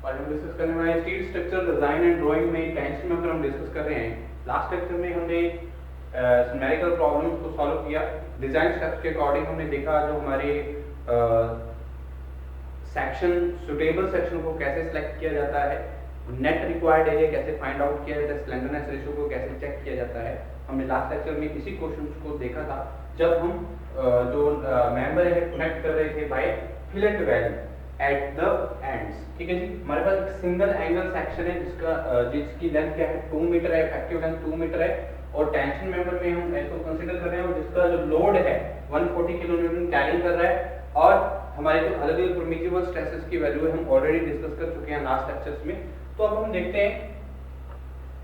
आज हम डिस्कस करने वाले steel structure design and drawing में टेंशन मेंबर हम डिस्कस कर रहे हैं। लास्ट लेक्चर में हमने न्यूमेरिकल प्रॉब्लम्स को सॉल्व किया। डिजाइन स्टेप्स के अकॉर्डिंग हमने देखा जो हमारे सेक्शन सुटेबल सेक्शन को कैसे सिलेक्ट किया जाता है, नेट रिक्वायर्ड एरिया कैसे फाइंड आउट किया जाता है, स्लेंडरनेस रेशियो को कैसे चेक किया जाता है। हमने लास्ट लेक्चर में इसी क्वेश्चन को देखा था जब हम जो मेंबर है कनेक्ट कर रहे थे by fillet weld at the ends. ठीक है जी, हमारे पास एक सिंगल एंगल सेक्शन है जिसकी लेंथ क्या है 2 मीटर है, इफेक्टिव लेंथ 2 मीटर है और टेंशन मेंबर में हम इसको कंसीडर कर रहे हैं और जिसका जो लोड है 140 किलो न्यूटन कैरी कर रहा है और हमारे जो अलग अलग परमिसिबल स्ट्रेसेस की वैल्यू है हम ऑलरेडी डिस्कस कर चुके हैं लास्ट लेक्चर्स में। तो अब हम देखते हैं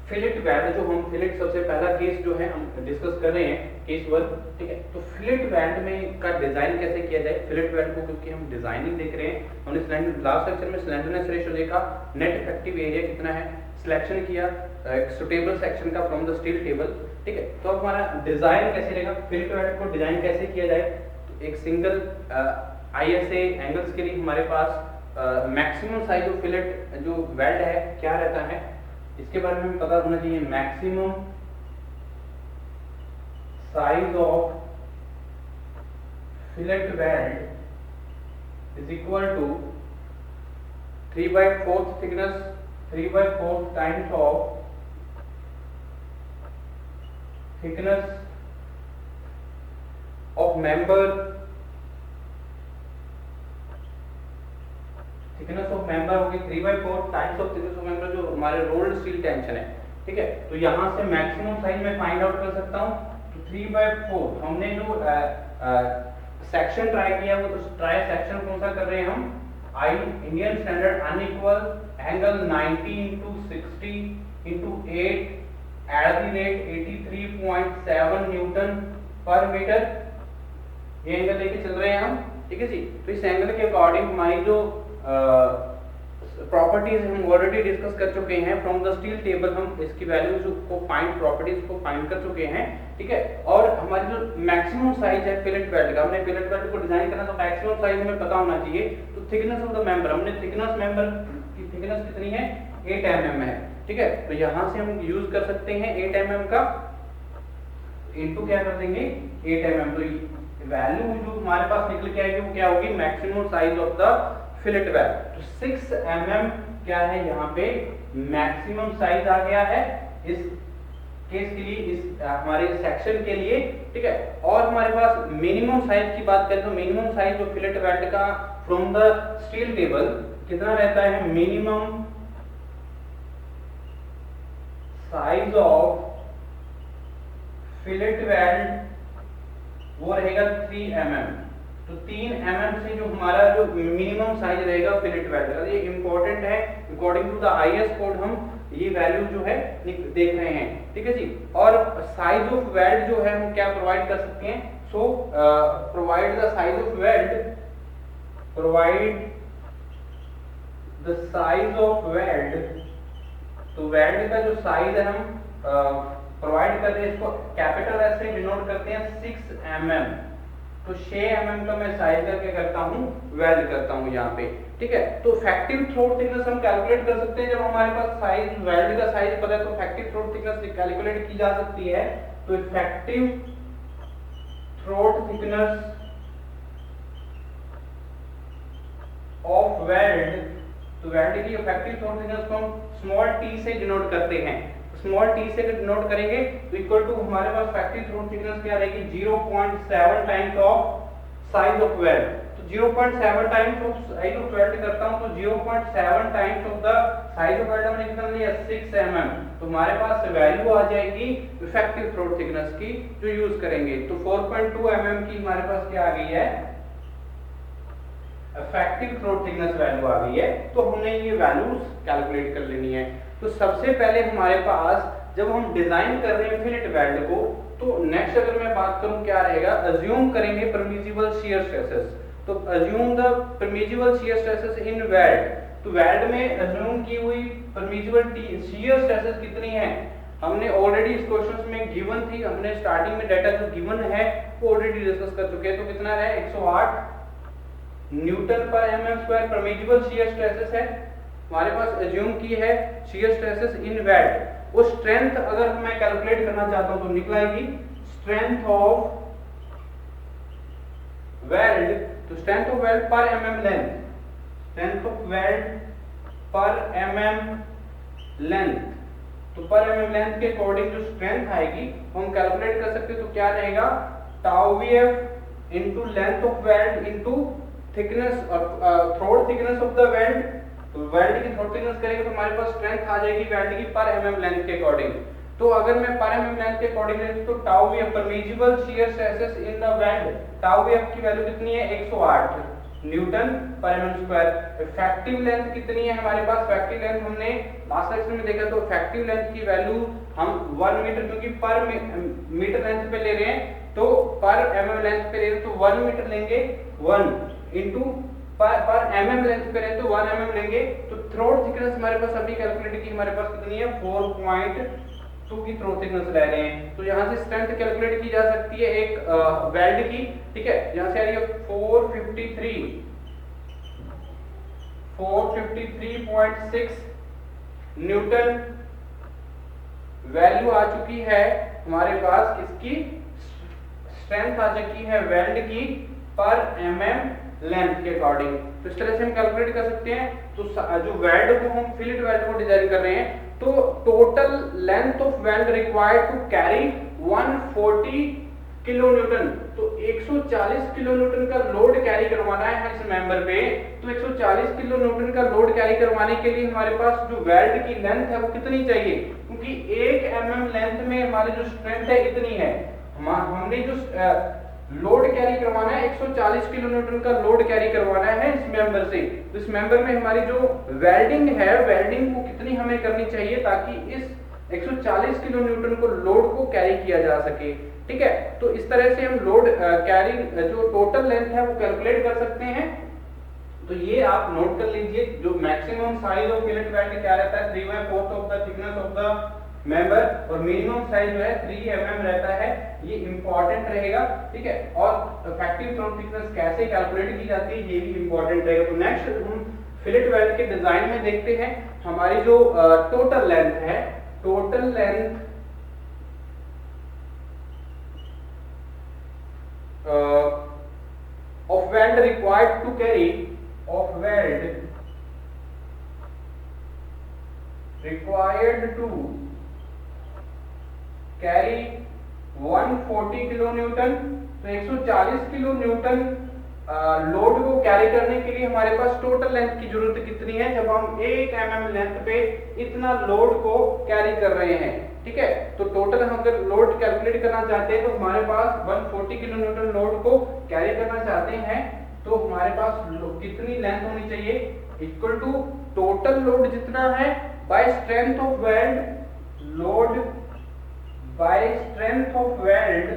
फिलेट वेल्ड, जो हम फिलेट सबसे पहला केस जो है हम डिस्कस कर रहे हैं केस 1। ठीक है, तो फिलेट वेल्ड में का डिजाइन कैसे किया जाए। फिलेट वेल्ड को क्योंकि हम डिजाइनिंग देख रहे हैं, हमने स्लेंडर लास्ट लेक्चर में स्लेंडरनेस रेशियो देखा, नेट इफेक्टिव एरिया कितना है, सिलेक्शन किया एक सुटेबल सेक्शन का फ्रॉम द स्टील टेबल। ठीक है, तो अब हमारा डिजाइन कैसे रहेगा, फिलेट वेल्ड को डिजाइन कैसे किया जाए। तो एक सिंगल ISA एंगल्स के लिए हमारे पास मैक्सिमम साइज ऑफ फिलेट जो वेल्ड है क्या रहता है, इसके बारे में पता होना चाहिए। Maximum size of fillet weld is equal to 3/4 thickness 3/4 times of thickness of member, thickness of member होगी 3/4 times of thickness of member जो हमारे रोल्ड स्टील टेंशन है। ठीक है, तो यहां से मैक्सिमम साइज मैं फाइंड आउट कर सकता हूं। तो 3/4 हमने जो सेक्शन ट्राई किया वो तो ट्राई सेक्शन कौन सा कर रहे हैं हम, I Indian standard unequal angle 90 × 60 × 8 at the rate 83.7 newton per metre, ये एंगल लेके चल रहे हैं हम। ठीक है जी, तो इस एंगल के अकॉर्डिंग हमारी जो प्रॉपर्टीज हम ऑलरेडी डिस्कस कर चुके हैं फ्रॉम द स्टील टेबल, हम इसकी वैल्यूज को फाइंड प्रॉपर्टीज को फाइंड कर चुके हैं। ठीक है, और हमारी जो मैक्सिमम साइज है फिलेट वेल्ड का, हमने फिलेट वेल्ड को डिजाइन करना तो मैक्सिमम साइज हमें पता होना चाहिए। तो थिकनेस ऑफ द मेंबर, हमने थिकनेस मेंबर की थिकनेस कितनी है 8 mm है। ठीक है, तो यहां से हम यूज कर सकते हैं 8 mm का इनटू क्या कर देंगे 8 mm, तो वैल्यू जो हमारे पास निकल के आएगी वो क्या होगी, maximum size of the fillet weld. तो 6 mm क्या है यहाँ पे मैक्सिमम साइज आ गया है इस केस के लिए, इस हमारे सेक्शन के लिए। ठीक है, और हमारे पास मिनिमम साइज की बात करें तो मिनिमम साइज जो फिलेट वेल्ड का फ्रॉम द स्टील टेबल कितना रहता है, minimum size of fillet weld वो रहेगा 3 mm। तो 3 mm से जो हमारा जो मिनिमम साइज रहेगा फिलेट वेल्ड का, ये इंपॉर्टेंट है। According to the IS code हम ये वैल्यू जो है देख रहे हैं। ठीक है जी, और साइज ऑफ वेल्ड जो है हम क्या प्रोवाइड कर सकते हैं, so provide the size of weld, provide the size of weld. तो वेल्ड का जो साइज है हम प्रोवाइड करते हैं, इसको कैपिटल S से डिनोट करते हैं 6 mm। तो 6 mm का मैं साइज का क्या करता हूँ, वेल्ड करता हूँ यहाँ पे। ठीक है, तो इफेक्टिव थ्रोट थिकनेस हम कैलकुलेट कर सकते हैं जब हमारे पास साइज वेल्ड का साइज पता है तो इफेक्टिव थ्रोट थिकनेस कैलकुलेट की जा सकती है। तो effective throat thickness of weld, तो वेल्ड की इफेक्टिव थ्रोट थिकनेस को हम स्मॉल t से डिनोट करते हैं। स्मॉल t से डिनोट करेंगे तो इक्वल टू हमारे पास इफेक्टिव थ्रोट थिकनेस क्या रहेगी 0.7 times of size of weld. तो 0.7 times of size of weld करता हूं तो 0.7 times of the size of weld हमने कितना लिया 6 mm। तो हमारे पास वैल्यू आ जाएगी इफेक्टिव थ्रोट थिकनेस की जो यूज करेंगे। तो 4.2 mm की हमारे पास क्या आ गई है, इफेक्टिव थ्रोट थिकनेस वैल्यू आ गई है। तो हमने ये वैल्यूज कैलकुलेट कर लेनी है। तो सबसे पहले हमारे पास जब हम डिजाइन कर रहे हैं फिलेट वेल्ड को, तो नेक्स्ट अगर मैं बात करूं क्या रहेगा, अज्यूम करेंगे परमिसिबल शियर स्ट्रेसेस। तो assume the permissible shear stresses in weld. तो वेल्ड में अज्यूम की हुई परमिसिबल शियर स्ट्रेसेस कितनी है, हमने ऑलरेडी इस क्वेश्चंस में गिवन थी, हमने स्टार्टिंग में डाटा जो गिवन है वो ऑलरेडी डिस्कस कर चुके हैं। तो कितना है 108 न्यूटन पर mm² परमिसिबल शियर स्ट्रेसेस है। हमारे पास एज्यूम की है शियर स्ट्रेसेस इन वेल्ड, वो स्ट्रेंथ अगर मैं कैलकुलेट करना चाहता हूं तो निकलेगी स्ट्रेंथ ऑफ वेल्ड, तो strength of weld per mm length, strength of weld per mm length, तो पर एमएम लेंथ के अकॉर्डिंग जो स्ट्रेंथ आएगी हम कैलकुलेट कर सकते हैं। तो क्या रहेगा tau VF into length of weld into thickness throat thickness of the weld, तो वेल्ड की थ्रोट थिकनेस करेंगे तो हमारे पास स्ट्रेंथ आ जाएगी वेल्ड की पर एमएम लेंथ के अकॉर्डिंग। तो अगर मैं पर एमएम लेंथ के अकॉर्डिंग लें तो tau VF permissible shear stresses in the weld, tau VF की वैल्यू कितनी है 108 न्यूटन पर एमएम स्क्वायर। इफेक्टिव लेंथ कितनी है हमारे पास, इफेक्टिव लेंथ हमने लास्ट लेक्चर में देखा, तो इफेक्टिव लेंथ की वैल्यू हम 1 मीटर, क्योंकि पर मीटर लेंथ पे ले रहे हैं तो पर एमएम लेंथ पे ले रहे हैं तो 1 मीटर लेंगे 1 इनटू पर एमएम लेंथ पे रहे तो 1 एमएम लेंगे। तो थ्रोट थिकनेस हमारे पास अभी कैलकुलेट की हमारे पास कितनी है 4.2 की थ्रोट थिकनेस ले रहे हैं। तो यहाँ से स्ट्रेंथ कैलकुलेट की जा सकती है एक वेल्ड की, ठीक है, यहाँ से आ रही है 453.6 न्यूटन वैल्यू आ चुकी है हमारे पास, इसकी स्ट्रेंथ आ चुकी है वेल्ड की पर एमएम लेंथ के अकॉर्डिंग। तो इस तरह से हम कैलकुलेट कर सकते हैं। तो जो वेल्ड को हम फिलेट वेल्ड को डिजाइन कर रहे हैं तो total length of weld required to carry 140 kilo newton, तो 140 किलो न्यूटन का लोड कैरी करवाना है इस मेंबर पे। तो 140 किलो न्यूटन का लोड कैरी करवाने के लिए हमारे पास जो वेल्ड की लेंथ है वो कितनी चाहिए, क्योंकि 1 एमएम लेंथ में हमारी जो स्ट्रेंथ है इतनी है। हमने जो लोड कैरी करवाना है 140 किलो न्यूटन का लोड कैरी करवाना है इस मेंबर से। तो इस मेंबर में हमारी जो वेल्डिंग है, वेल्डिंग को कितनी हमें करनी चाहिए ताकि इस 140 किलो न्यूटन को लोड को कैरी किया जा सके, ठीक है। तो इस तरह से हम लोड कैरी जो टोटल लेंथ है वो कैलकुलेट कर सकते हैं। तो ये आप नोट कर लीजिए, जो maximum size of fillet weld क्या रहता है 3/4 of the thickness of the member, और मिनिमम साइज जो है 3 mm रहता है, ये इंपॉर्टेंट रहेगा, ठीक है। और इफेक्टिव थ्रोट थिकनेस कैसे कैलकुलेट की जाती है ये भी इंपॉर्टेंट रहेगा। तो नेक्स्ट हम फिलेट वेल्ड के डिजाइन में देखते हैं हमारी जो टोटल लेंथ है, total length of weld required to carry of weld required to carry 140 kilo newton. तो 140 किलो न्यूटन लोड को कैरी करने के लिए हमारे पास टोटल लेंथ की जरूरत कितनी है, जब हम 1 mm लेंथ पे इतना लोड को कैरी कर रहे हैं, ठीक है। तो टोटल हम अगर लोड कैलकुलेट करना चाहते हैं तो हमारे पास 140 किलो न्यूटन लोड को कैरी करना चाहते हैं तो हमारे पास कितनी लेंथ होनी चाहिए, इक्वल टू टोटल लोड जितना है by strength of weld, load by strength of weld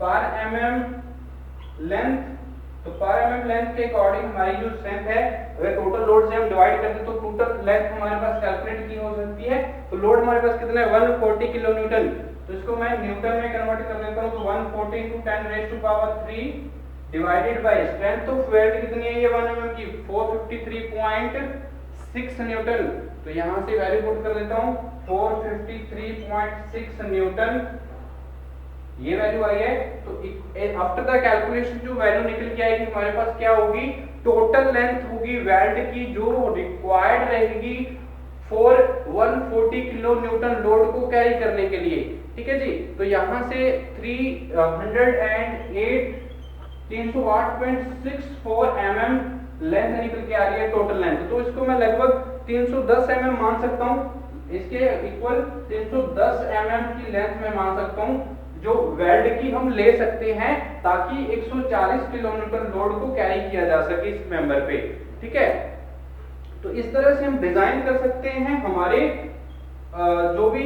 per mm length. तो पर एमएम लेंथ के अकॉर्डिंग हमारी जो स्ट्रेंथ है अगर टोटल लोड से हम डिवाइड करते तो टोटल लेंथ हमारे पास कैलकुलेट की हो सकती है। तो लोड हमारे पास कितना है 140 किलो न्यूटन, तो इसको मैं न्यूटन में कन्वर्ट कर देता हूं। तो 140 × 10⁻³ divided by strength of weld कितनी है ये 1 mm की 453.6 न्यूटन। तो यहां से वैल्यू पुट कर देता हूं 453.6 न्यूटन, ये वैल्यू आई है। तो आफ्टर द कैलकुलेशन जो वैल्यू निकल के आएगी हमारे पास क्या होगी, टोटल लेंथ होगी वेल्ड की जो रिक्वायर्ड रहेगी फॉर 140 किलो न्यूटन लोड को कैरी करने के लिए, ठीक है जी। तो यहां से 308.64 mm लेंथ निकल के आ रही है टोटल लेंथ। तो इसको मैं लगभग 310 mm मान सकता हूं, इसके इक्वल 310 mm की लेंथ में मान सकता हूं जो वेल्ड की हम ले सकते हैं ताकि 140 किलो न्यूटन लोड को कैरी किया जा सके इस मेंबर पे, ठीक है। तो इस तरह से हम डिजाइन कर सकते हैं हमारे जो भी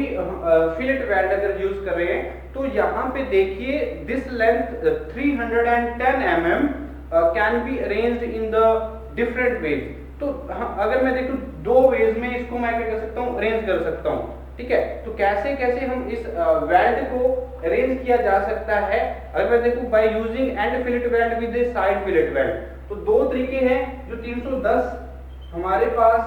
फिलेट वेल्ड अगर यूज कर रहे हैं। तो यहाँ पे देखिए this length 310 mm can be arranged in the different ways. तो अगर मैं देखूं दो वेज में इसको मैं क्या कर सकता हूँ अरेंज कर सकता हूँ, ठीक है। तो कैसे कैसे हम इस वेल्ड को अरेंज किया जा सकता है, अगर मैं देखूं bye using end fillet weld with A side fillet weld. तो दो तरीके हैं जो 310 हमारे पास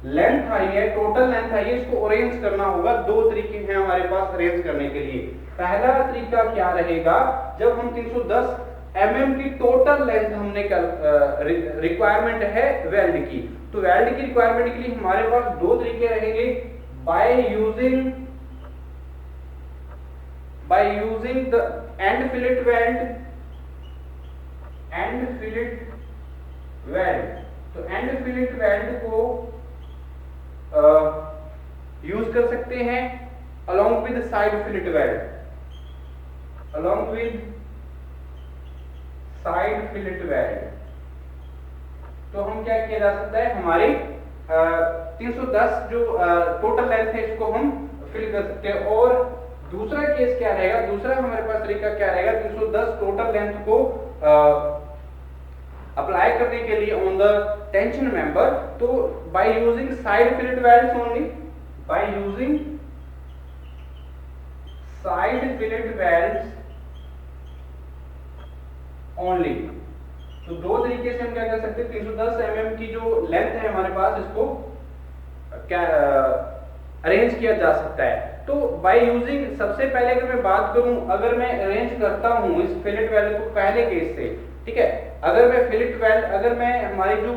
लेंथ आई है, टोटल लेंथ आई है, इसको अरेंज करना होगा। दो तरीके हैं हमारे पास अरेंज करने के लिए। पहला तरीका क्या रहेगा, जब हम 310 की टोटल लेंथ हमने रिक्वायरमेंट है वेल्ड की, तो वेल्ड की रिक्वायरमेंट के लिए हमारे पास दो तरीके रहेंगे। By using the end fillet weld, तो एंड फिलेट वेल्ड को यूज कर सकते हैं along with side fillet weld, तो हम क्या किया जा सकता है, हमारे 310 जो टोटल लेंथ है इसको हम फिल कर सकते हैं। और दूसरा केस क्या रहेगा, दूसरा हमारे पास तरीका क्या रहेगा, 310 टोटल लेंथ को अप्लाई करने के लिए ऑन द टेंशन मेंबर, तो by using side fillet welds only, तो दो तरीके से हम क्या कर सकते हैं, 310 की जो लेंथ है हमारे पास, इसको क्या अरेंज किया जा सकता है। तो बाय यूजिंग, सबसे पहले अगर मैं बात करूं, अगर मैं अरेंज करता हूं इस फिलेट वेल्ड को पहले केस से, ठीक है, अगर मैं फिलेट वेल्ड, अगर मैं हमारे जो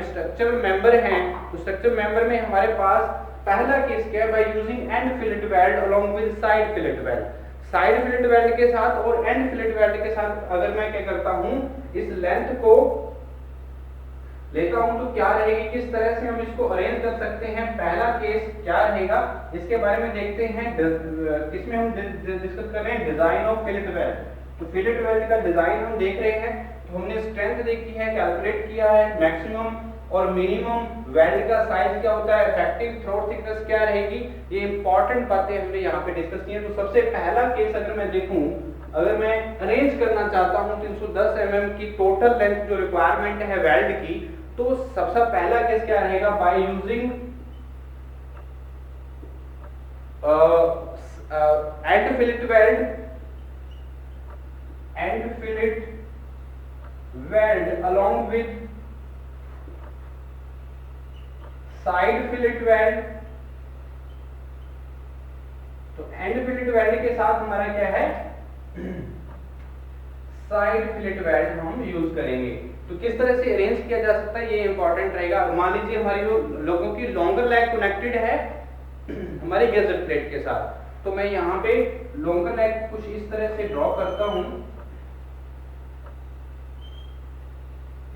स्ट्रक्चरल मेंबर हैं, तो स्ट्रक्चर मेंबर में हमारे पास पहला केस क्या है, bye using end fillet weld along with side fillet weld, side fillet weld के साथ और एंड फिलेट वेल्ड के साथ अगर मैं क्या करता हूं, इस लेंथ को लेता हूं, तो क्या रहेगी, किस तरह से हम इसको अरेंज कर सकते हैं। पहला केस क्या रहेगा, इसके बारे में देखते हैं, इसमें हम डिस्कस कर रहे हैं डिजाइन ऑफ फिलेट वेल्ड। तो फिलेट वेल्ड का डिजाइन हम देख रहे हैं, तो हमने स्ट्रेंथ देखी है, कैलकुलेट किया है, मैक्सिमम और मिनिमम वेल्ड का साइज क्या होता है, इफेक्टिव थ्रोट थिकनेस क्या रहेगी, ये इंपॉर्टेंट बातें हमने यहाँ पे डिस्कस की है। तो सबसे पहला केस अगर मैं देखूं, अगर मैं अरेंज करना चाहता हूं 310 की टोटल लेंथ जो रिक्वायरमेंट है वेल्ड की, तो सबसे पहला केस क्या रहेगा, bye using end fillet weld along with side fillet weld, तो एंड फिलेट वेल्ड के साथ हमारा क्या है, साइड फिलेट वेल्ड हम यूज करेंगे। तो किस तरह से अरेंज किया जा सकता है, ये इंपॉर्टेंट रहेगा। मान लीजिए हमारी जो लोगों की लॉन्गर लेग कनेक्टेड है हमारे गैजेट प्लेट के साथ, तो मैं यहाँ पे लॉन्गर लेग कुछ इस तरह से ड्रॉ करता हूं,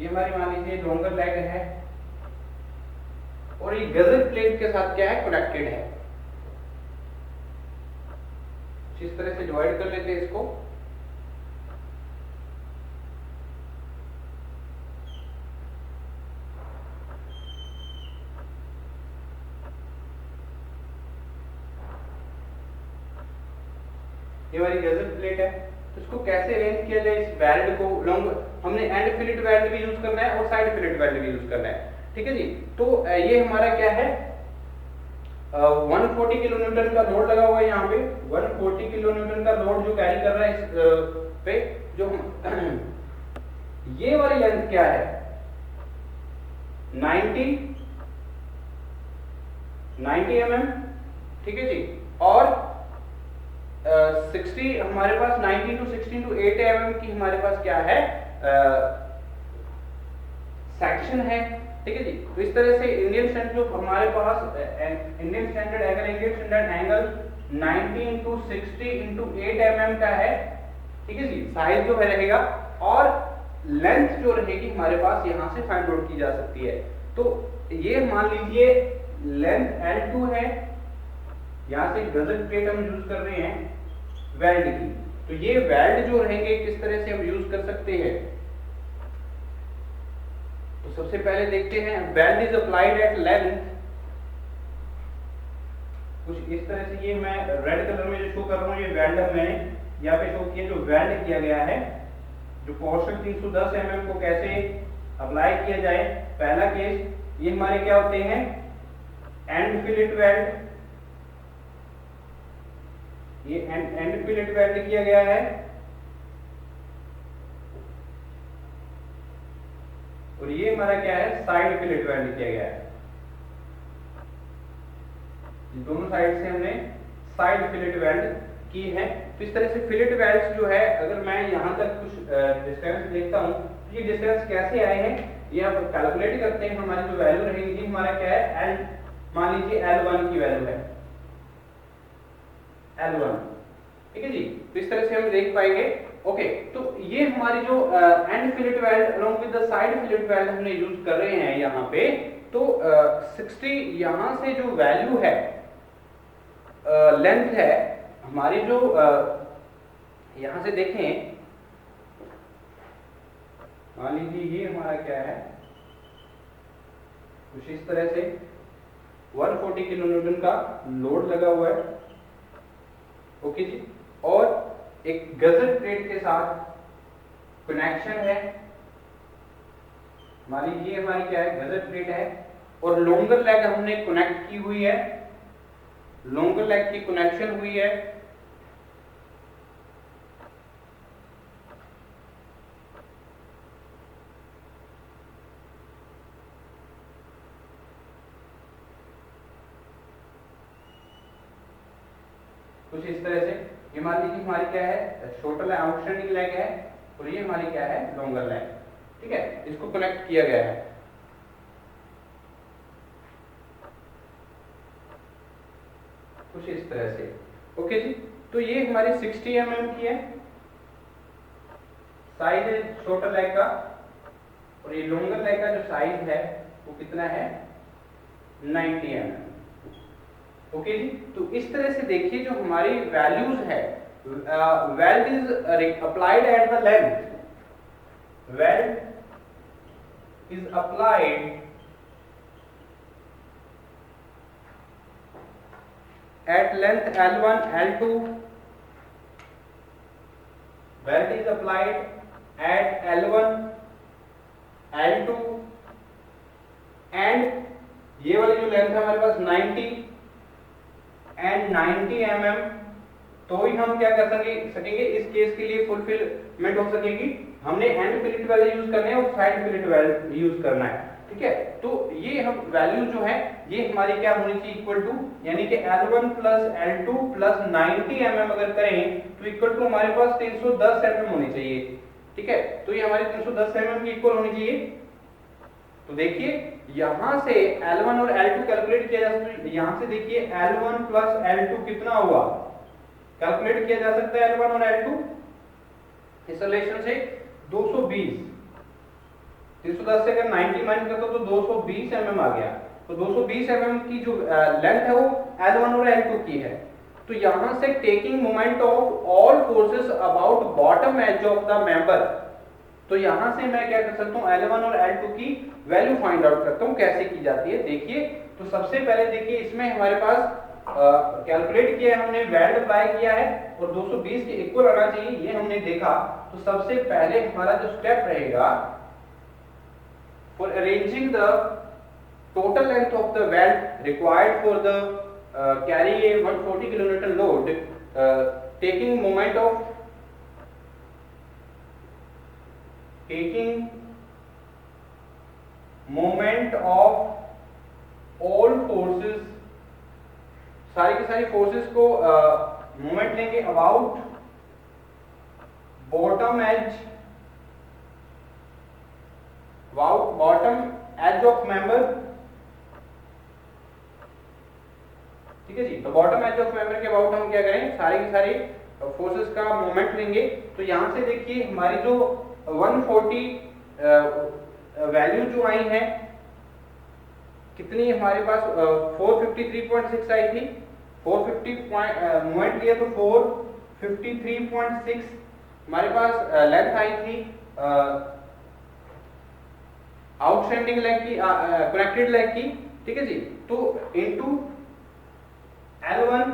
ये हमारी मान लीजिए लॉन्गर लेग है और ये गैजेट प्लेट के साथ क्या है, कनेक्टेड है। इस तरह से डिवाइड कर लेते हैं इसको, ये वाली गैजेट प्लेट है। तो इसको कैसे अरेंज किया जाए, इस वेल्ड को लॉन्ग, हमने एंड फिलेट वेल्ड भी यूज करना है और साइड फिलेट वेल्ड भी यूज करना है, ठीक है जी। तो ये हमारा क्या है, 140 किलो न्यूटन का लोड लगा हुआ है यहाँ पे, 140 किलो न्यूटन का लोड जो कैरी कर रहा है इस पे, जो ये वाली लेंथ क्या है, 90 mm, ठीक है जी। और 60 हमारे पास 90 to 16 to 8 mm की हमारे पास क्या है, सेक्शन है, ठीक है जी। तो इस तरह से इंडियन स्टैंडर्ड जो हमारे पास Indian standard angle 19 to 60 into 8 mm का है, ठीक है जी। साइज जो है रहेगा और लेंथ जो रहेगी हमारे पास यहाँ से फाइंड आउट की जा सकती है। तो ये मान लीजिए लेंथ L2 है, यहाँ से गजल प्लेट हम यूज कर रहे हैं वेल्ड की, तो ये वेल्ड जो रहेंगे किस तरह से हम यूज कर सकते हैं। तो सबसे पहले देखते हैं, weld is applied at length, कुछ इस तरह से, ये मैं रेड कलर में जो शो कर रहा हूँ, ये वेल्ड मैंने यहाँ पे शो किया, जो वेल्ड किया गया है, जो पोर्शन 310 mm को कैसे अप्लाई किया जाए। पहला केस, ये हमारे क्या होते हैं, एंड फिलेट वेल्ड, ये एंड फिलेट वेल्ड किया गया है। और ये हमारा क्या है, साइड फिलेट वेल्ड किया गया है। दोनों साइड से हमने साइड फिलेट वेल्ड की है। तो इस तरह से फिलेट वेल्ड्स जो है, अगर मैं यहाँ तक कुछ डिस्टेंस देखता हूँ तो ये डिस्टेंस कैसे आए हैं, ये आप कैलकुलेट करते हैं। हमारी जो वैल्यू रहेगी हमारा क्या है, एल, मान लीजिए L1 की वैल्यू है L1, ठीक है जी। तो इस तरह से हम देख पाएंगे। ओके, तो ये हमारी जो and fillet weld along with the side fillet weld हमने यूज कर रहे हैं यहाँ पे। तो 60 यहाँ से जो वैल्यू है, लेंथ है हमारी, जो यहां से देखें, मान लीजिए ये हमारा क्या है, कुछ इस तरह से 140 किलो न्यूटन का लोड लगा हुआ है। ओके जी, और एक गजर प्लेट के साथ कनेक्शन है। मान लीजिए ये हमारी क्या है, गजर प्लेट है, और लॉन्गर लेग हमने कनेक्ट की हुई है, लॉन्गर लेग की कनेक्शन हुई है। कुछ इस तरह से, ये मान लीजिए हमारी क्या है, शॉर्टर आउटस्टैंडिंग लेग है, और ये हमारी क्या है, लॉन्गर लेग, ठीक है। इसको कनेक्ट किया गया है। कुछ इस तरह से। ओके जी, तो ये हमारी 60 mm की है, साइज है शॉर्टर लेग का, और ये लॉन्गर लेग का जो साइज है वो कितना है, 90 mm। ओके जी, तो इस तरह से देखिए जो हमारी वैल्यूज है, weld is applied at the length, weld is applied at length L1, L2, weld is applied at L1, L2 and ये वाली जो लेंथ है हमारे पास 90 and 90 mm, तो ही हम क्या कर सकेंगे इस केस के लिए फुलफिलमेंट हो सकेगी। हमने एंड फिलेट वेल्ड यूज करना है और साइड फिलेट वेल्ड यूज करना है, ठीक है। तो ये हम वैल्यू जो है ये हमारी क्या होनी चाहिए, इक्वल टू, यानी कि L1 plus L2 plus 90 mm अगर करें तो इक्वल टू हमारे पास 310 mm होनी चाहिए, ठीक है। तो ये हमारी 310 mm की इक्वल होनी चाहिए। तो देखिए यहां से L1 और L2 कैलकुलेट किया जा सकता है। यहां से देखिए L1 प्लस L2 कितना हुआ, कैलकुलेट किया जा सकता है L1 और L2 इस रिलेशन से 220। 310 से अगर 90 माइनस करता तो 220 mm आ गया। तो 220 mm की जो लेंथ है वो L1 और L2 की है। तो यहां से taking moment of all forces about bottom edge of the member, तो यहां से मैं क्या कर सकता हूं, L1 और L2 की वैल्यू फाइंड आउट करता हूं। कैसे की जाती है देखिए। तो सबसे पहले देखिए इसमें हमारे पास कैलकुलेट किया है हमने, वेल्ड अप्लाई किया है और 220 के इक्वल आना चाहिए, ये हमने देखा। तो सबसे पहले हमारा जो स्टेप रहेगा, for arranging the total length of the weld required for the carry a 140 kilonewton load, taking moment of all forces, सारी की सारी फोर्सेस को मोमेंट लेंगे about bottom edge of member, ठीक है जी। तो बॉटम एज ऑफ मेंबर के अबाउट हम क्या करें, सारी की सारी फोर्सेस का मोमेंट लेंगे। तो यहां से देखिए हमारी जो 140 वैल्यू जो आई है कितनी हमारे पास, 453.6 आई थी। 450 मोमेंट लिया तो 453.6 हमारे पास लेंथ आई थी आउटस्टैंडिंग लेग की, कनेक्टेड लेग की, ठीक है जी। तो इनटू L1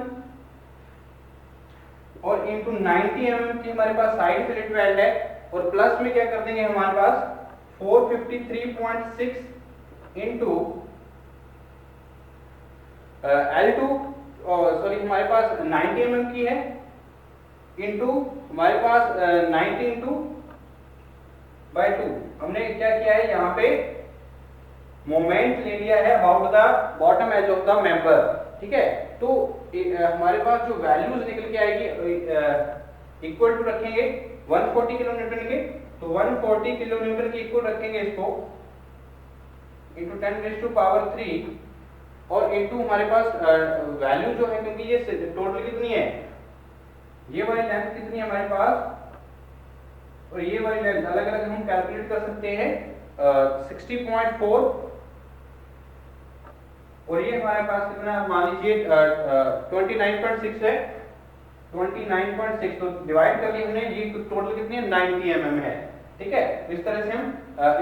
और इनटू 90 mm की हमारे पास साइड फिलेट वेल्ड है, और प्लस में क्या कर देंगे हमारे पास 453.6 इनटू L2, सॉरी हमारे पास 90 mm की है, इनटू हमारे पास 90 इनटू बाय 2, हमने क्या किया है यहाँ पे मोमेंट ले लिया है about the bottom edge of the member, ठीक है। तो हमारे पास जो वैल्यूज निकल के आएगी इक्वल टू रखेंगे 140 किलो न्यूटन के, तो 140 किलो न्यूटन के इक्वल रखेंगे इसको इंटू 10⁻³ और इंटू हमारे पास वैल्यू जो है, क्योंकि ये टोटल कितनी है, ये वाली लेंथ कितनी है हमारे पास और ये वाली लेंथ अलग अलग हम कैलकुलेट कर सकते हैं 60.4 और ये हमारे पास कितना मान लीजिए 29.6 है, 29.6 तो डिवाइड कर लिया हमने, ये टोटल कितनी है 90 mm है, ठीक है। इस तरह से हम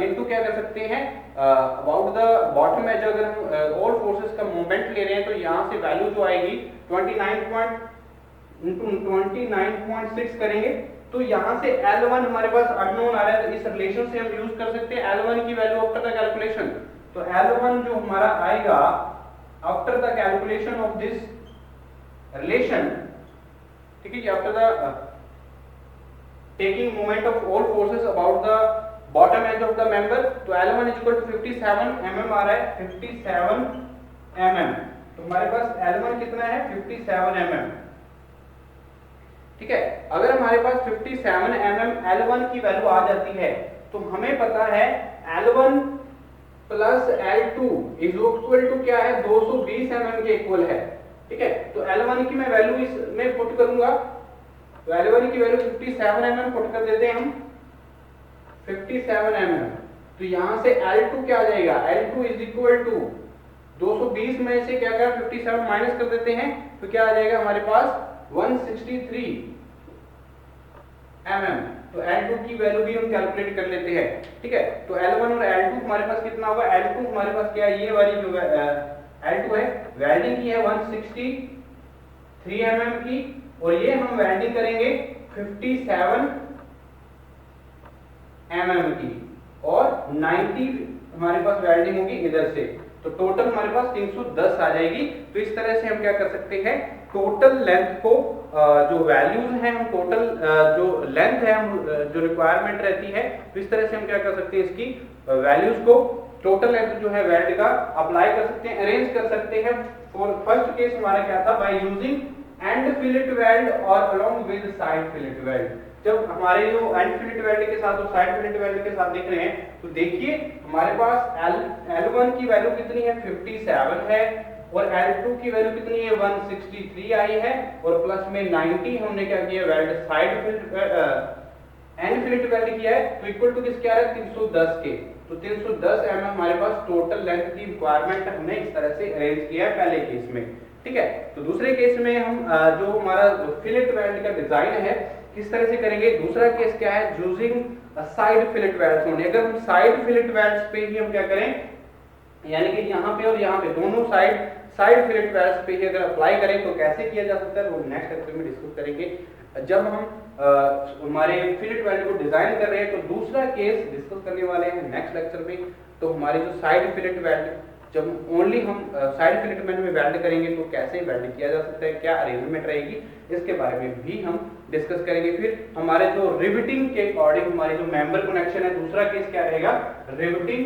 इनटू क्या कर सकते हैं अबाउट द बॉटम एज, अगर हम ऑल फोर्सेस का मोमेंट ले रहे हैं तो यहाँ से वैल्यू जो आएगी 29.6 करेंगे तो यहाँ से L1 हमारे पास अननोन आ रहा है, तो इस रिलेशन से हम यूज कर सकते हैं L1 की वैल्यू आफ्टर द कैलकुलेशन। तो L1 जो हमारा आएगा after the calculation of this relation, ठीक है जी, after the taking moment of all forces about the bottom edge of the member, तो L1 इक्वल टू 57 mm आ रहा है, 57 mm। तो हमारे पास L1 कितना है 57 mm, ठीक है। अगर हमारे पास 57 mm L1 की वैल्यू आ जाती है तो हमें पता है L1 plus L2 is equal to क्या है 220 mm के इक्वल है, ठीक है। तो L1 की मैं वैल्यू इसमें पुट करूंगा, तो L1 की वैल्यू 57 mm पुट कर देते हैं हम 57 mm, तो यहां से L2 क्या आ जाएगा, L2 इज इक्वल टू 220 में से क्या क्या 57 माइनस कर देते हैं तो क्या आ जाएगा हमारे पास 163 mm। तो L2 की वैल्यू भी हम कैलकुलेट कर लेते हैं, ठीक है। तो L1 और L2 हमारे पास कितना होगा, L2 हमारे पास क्या है, ये वाली जो L2 है वेल्डिंग की है 163 mm की और ये हम वेल्डिंग करेंगे 57 mm की और 90 हमारे पास वेल्डिंग होगी इधर से, तो टोटल हमारे पास 310 आ जाएगी। तो इस तरह से हम क्या कर सकते हैं टोटल लेंथ को जो वैल्यूज हैं हम टोटल जो लेंथ है हम जो रिक्वायरमेंट रहती है तो इस तरह से हम क्या कर सकते हैं इसकी वैल्यूज को टोटल लेंथ जो है वेल्ड का अप्लाई कर सकते हैं, अरेंज कर सकते हैं। फॉर फर्स्ट केस हमारा क्या था, by using end fillet weld और along with side fillet weld. जब हमारे जो एंड फिलेट वेल्ड के साथ और साइड फिलेट वेल्ड के साथ देख रहे हैं तो देखिए हमारे पास L1 की वैल्यू कितनी है 57 है और L2 की वैल्यू कितनी है 163 आई है और प्लस में 90 हमने क्या किया weld side and fillet weld किया है, तो इक्वल टू किसके आ रहा है 310 के। तो 310 mm हमारे पास टोटल लेंथ की रिक्वायरमेंट हमने इस तरह से अरेंज किया है पहले केस में, ठीक है। तो दूसरे केस में हम जो हमारा फिलेट वेल्ड का डिजाइन है किस तरह से करेंगे। दूसरा केस क्या है, using side fillet welds only. अगर हम साइड फिलेट वेल्ड्स पे ही हम क्या करें, यानी कि यहाँ पे और यहाँ पे दोनों साइड फिलेट वेल्ड्स पे ही अगर अप्लाई करें तो कैसे किया जा सकता है वो नेक्स्ट लेक्चर में डिस्कस करेंगे। जब हम हमारे फिलेट वेल्ड को डिजाइन कर रहे हैं तो दूसरा केस डिस्कस करने वाले हैं नेक्स्ट लेक्चर में। तो हमारे जो साइड फिलेट वेल्ड जब ओनली हम साइड फिलेट में वेल्ड करेंगे तो कैसे वेल्ड किया जा सकता है, क्या अरेंजमेंट रहेगी, इसके बारे में भी हम डिस्कस करेंगे। फिर हमारे जो रिवेटिंग के अकॉर्डिंग हमारे जो मेंबर कनेक्शन है, दूसरा केस क्या रहेगा रिवेटिंग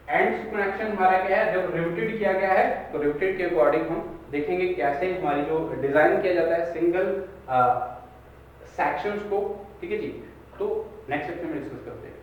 एंड्स कनेक्शन हमारा क्या है, जब रिवेटेड किया गया है तो रिवेटेड के अकॉर्डिंग हम देखेंगे कैसे हमारी जो डिजाइन किया जाता है सिंगल सेक्शंस को, ठीक है जी। तो नेक्स्ट सेक्शन में डिस्कस करते हैं।